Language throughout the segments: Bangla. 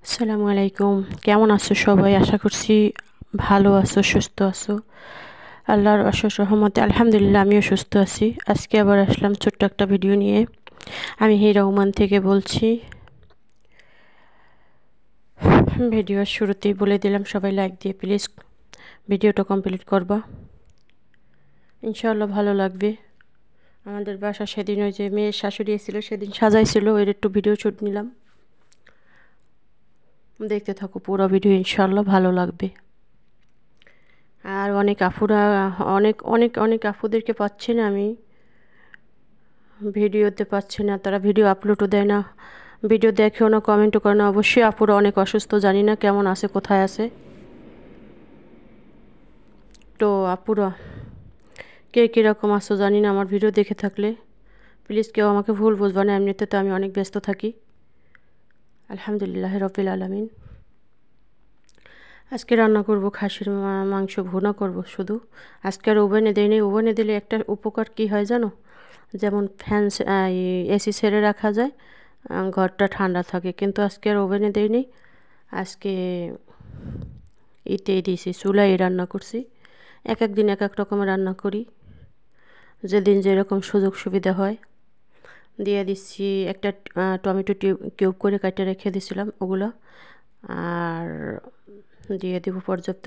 আসসালামু আলাইকুম। কেমন আছো সবাই? আশা করছি ভালো আছো, সুস্থ আছো। আল্লাহর অশেষ রহমতে আলহামদুলিল্লাহ আমিও সুস্থ আছি। আজকে আবার আসলাম ছোট্ট একটা ভিডিও নিয়ে। আমি হিরা ওমান থেকে বলছি। ভিডিওর শুরুতেই বলে দিলাম সবাই লাইক দিয়ে প্লিজ ভিডিওটা কমপ্লিট করবা, ইনশাআল্লাহ ভালো লাগবে। আমাদের বাসা সেদিন ওই যে মেয়ের শাশুড়ি এসেছিল, সেদিন সাজাইছিল, ওর একটু ভিডিও শুট নিলাম। দেখতে থাকো পুরো ভিডিও, ইনশাআল্লাহ ভালো লাগবে। আর অনেক আপুরা অনেক অনেক অনেক আপুদেরকে পাচ্ছি না, আমি ভিডিওতে পাচ্ছি না, তারা ভিডিও আপলোডও দেয় না, ভিডিও দেখেও না, কমেন্টও করে না। অবশ্যই আপুরা অনেক অসুস্থ, জানি না কেমন আছে, কোথায় আছে। তো আপুরা কে কীরকম আছো জানি না, আমার ভিডিও দেখে থাকলে প্লিজ কেউ আমাকে ভুল বুঝবা না, এমনিতে তো আমি অনেক ব্যস্ত থাকি। আলহামদুলিল্লাহ রবিল আলামিন। আজকে রান্না করব খাসির মাংস ভুনা করব শুধু। আজকে আর ওভেনে দেয়নি। ওভেনে দিলে একটা উপকার কি হয় জানো, যেমন ফ্যান এসি ছেড়ে রাখা যায়, ঘরটা ঠান্ডা থাকে, কিন্তু আজকে আর ওভেনে দেয়নি। আজকে ইতেই দিয়েছি, চুলায় রান্না করছি। এক এক দিন এক এক রকমের রান্না করি, যেদিন যেরকম সুযোগ সুবিধা হয়। দিয়ে দিচ্ছি একটা টমেটো কিউব করে কাটে রেখে দিয়েছিলাম ওগুলো, আর দিয়ে দেবো পর্যাপ্ত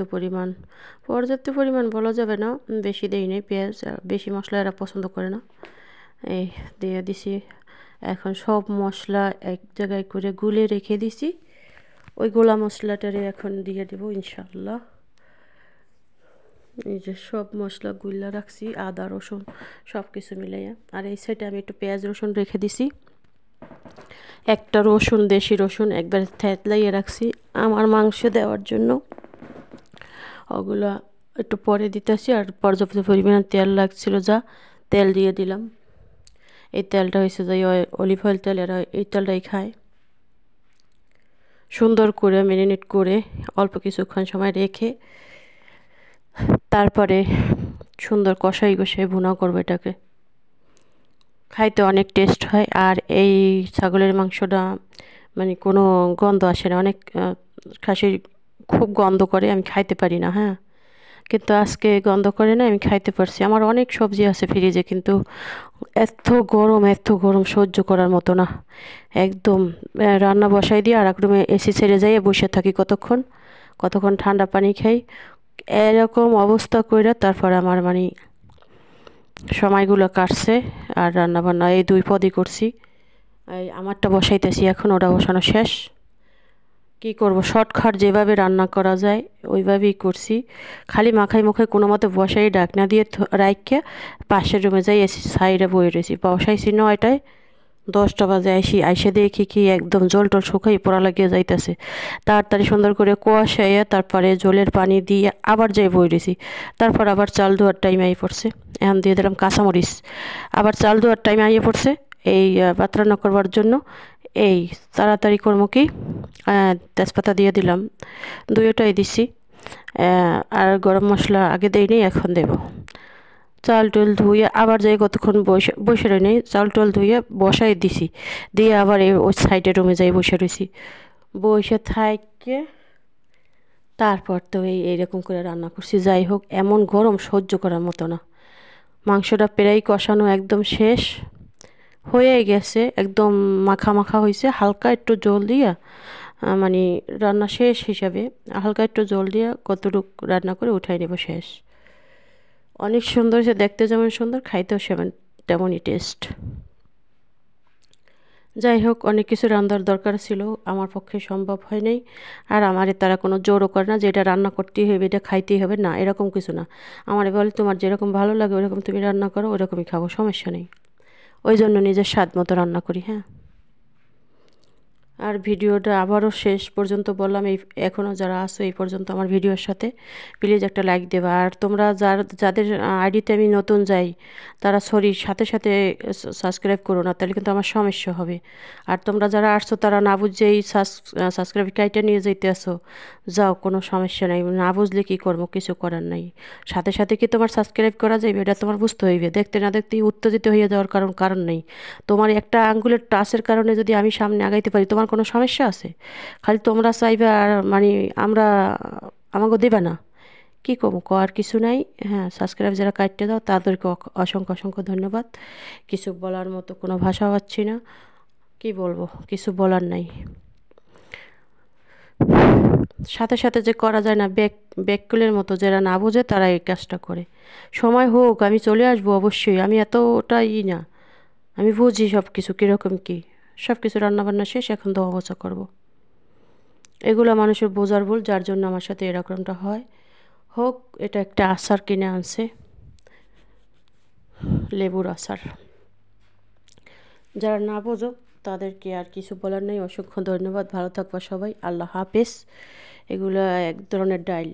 পরিমাণ বলা যাবে না, বেশি দেই নেই পেঁয়াজ, বেশি মশলা এরা পছন্দ করে না। এই দিয়ে দিছি। এখন সব মশলা এক জায়গায় করে গুলে রেখে দিছি, ওই গোলা মশলাটারে এখন দিয়ে দেবো ইনশাল্লাহ। এই যে সব মশলা গুলা রাখছি, আদা রসুন সব কিছু মিলাইয়া। আর এই সাইডে আমি একটু পেঁয়াজ রসুন রেখে দিছি, একটা রসুন, দেশি রসুন একবার থেতলাইয়ে রাখছি আমার মাংস দেওয়ার জন্য। ওগুলো একটু পরে দিতেছি। আর পর্যাপ্ত পরিমাণে তেল লাগছিল, যা তেল দিয়ে দিলাম। এই তেলটা হয়েছে যে অলিভ অয়েল তেল, এরা এই তেলটাই খায়। সুন্দর করে ম্যারিনেট করে অল্প কিছুক্ষণ সময় রেখে তারপরে সুন্দর কষাই ভুনা করবো এটাকে। খাইতে অনেক টেস্ট হয়। আর এই ছাগলের মাংসটা মানে কোনো গন্ধ আসে না। অনেক খাসির খুব গন্ধ করে, আমি খাইতে পারি না। হ্যাঁ, কিন্তু আজকে গন্ধ করে না, আমি খাইতে পারছি। আমার অনেক সবজি আছে ফ্রিজে, কিন্তু এত গরম সহ্য করার মতো না একদম। রান্না বসাই দিয়ে আর এক রুমে এসি ছেড়ে যাই, বসে থাকি কতক্ষণ ঠান্ডা পানি খাই, এরকম অবস্থা কইরা তারপর আমার মানে সময়গুলো কাটছে। আর রান্না বান্না এই দুই পদই করছি। এই আমারটা বসাইতেছি এখন, ওটা বসানো শেষ। কি করব, শর্টকাট যেভাবে রান্না করা যায় ওইভাবেই করছি। খালি মাখাই মুখাই কোনো মতে বসাই ডাকনা দিয়ে রাইখে পাশের রুমে যাই, এসি সাইডে বয়ে রয়েছি। বসাইছি 9টায়, 10টা বাজে আইসে দেখি কি একদম জল টল শুকাই পড়া লাগিয়ে যাইতেছে। তাড়াতাড়ি সুন্দর করে কষাইয়া তারপরে জলের পানি দিয়ে আবার যাই বই রয়েছি। তারপর আবার চাল ধোয়ার টাইম আইয়ে পড়ছে, এখন দিয়ে দিলাম কাঁচামরিচ। আবার চাল ধোয়ার টাইম আইয়ে পড়ছে এই ভাত রান্না করবার জন্য। এই তাড়াতাড়ি করবো কি, তেজপাতা দিয়ে দিলাম, দুইটাই দিছি। আর গরম মশলা আগে দেইনি, এখন দেব। চাল টল ধুয়ে আবার যাই কতক্ষণ বসে রই নেই, চাল টল ধুয়ে বসাই দিছি, দিয়ে আবার ওই সাইডে রুমে যাই বসে রয়েছি। বসে থাইকে তারপর তো এইরকম করে রান্না করছি। যাই হোক, এমন গরম সহ্য করার মতো না। মাংসটা প্রায় কষানো একদম শেষ হয়ে গেছে, একদম মাখা মাখা হয়েছে। হালকা একটু জল দিয়া মানে রান্না শেষ হিসাবে হালকা একটু জল দিয়ে কতটুকু রান্না করে উঠাই নেব, শেষ। অনেক সুন্দর হয়েছে, দেখতে যেমন সুন্দর, খাইতেও তেমনই টেস্ট। যাই হোক, অনেক কিছু রান্নার দরকার ছিল, আমার পক্ষে সম্ভব হয় নাই। আর আমারে তারা কোনো জোরও করে না যে এটা রান্না করতেই হবে, এটা খাইতেই হবে, না এরকম কিছু না। আমারে বলে তোমার যেরকম ভালো লাগে ওরকম তুমি রান্না করো, ওরকমই খাবো, সমস্যা নেই। ওই জন্য নিজের স্বাদ মতো রান্না করি। হ্যাঁ, আর ভিডিওটা আবারও শেষ পর্যন্ত বললাম, এখনও যারা আসো এই পর্যন্ত আমার ভিডিওর সাথে, প্লিজ একটা লাইক দেবা। আর তোমরা যাদের আইডিতে আমি নতুন যাই তারা সাথে সাথে সাবস্ক্রাইব করো না, তাহলে কিন্তু আমার সমস্যা হবে। আর তোমরা যারা আসছো তারা না বুঝেই সাবস্ক্রাইব কাইটা নিয়ে যেতে আসো, যাও, কোনো সমস্যা নাই, না বুঝলে কি করবো, কিছু করার নাই। সাথে সাথে কি তোমার সাবস্ক্রাইব করা যাবে, এটা তোমার বুঝতে হইবে। দেখতে না দেখতেই উত্তেজিত হয়ে যাওয়ার কারণ নেই। তোমার একটা আঙ্গুলের টাচের কারণে যদি আমি সামনে আগাইতে পারি, তোমার কোনো সমস্যা আছে? খালি তোমরা চাইবে আর মানে আমরা আমাকে দেবে না, কি করবো, করার কিছু নাই। হ্যাঁ, সাবস্ক্রাইব যারা কাটতে দাও তাদেরকে অসংখ্য অসংখ্য ধন্যবাদ। কিছু বলার মতো কোনো ভাষা পাচ্ছি না, কি বলবো, কিছু বলার নাই। সাথে সাথে যে করা যায় না, ব্যাককুলের মতো যারা না বোঝে তারা এই কাজটা করে। সময় হোক, আমি চলে আসবো অবশ্যই, আমি এতটাই না, আমি বুঝি সব কিছু কীরকম কী। সব কিছু রান্নাবান্না শেষ, এখন ধোয়া মোছা করবো। এগুলো মানুষের বোঝার ভুল, যার জন্য আমার সাথে এরকমটা হয়। হোক, এটা একটা আচার কিনে আনছে, লেবুর আচার। যারা না বোঝো তাদেরকে আর কিছু বলার নেই। অসংখ্য ধন্যবাদ, ভালো থাকবা সবাই, আল্লাহ হাফেজ। এগুলো এক ধরনের ডাইল।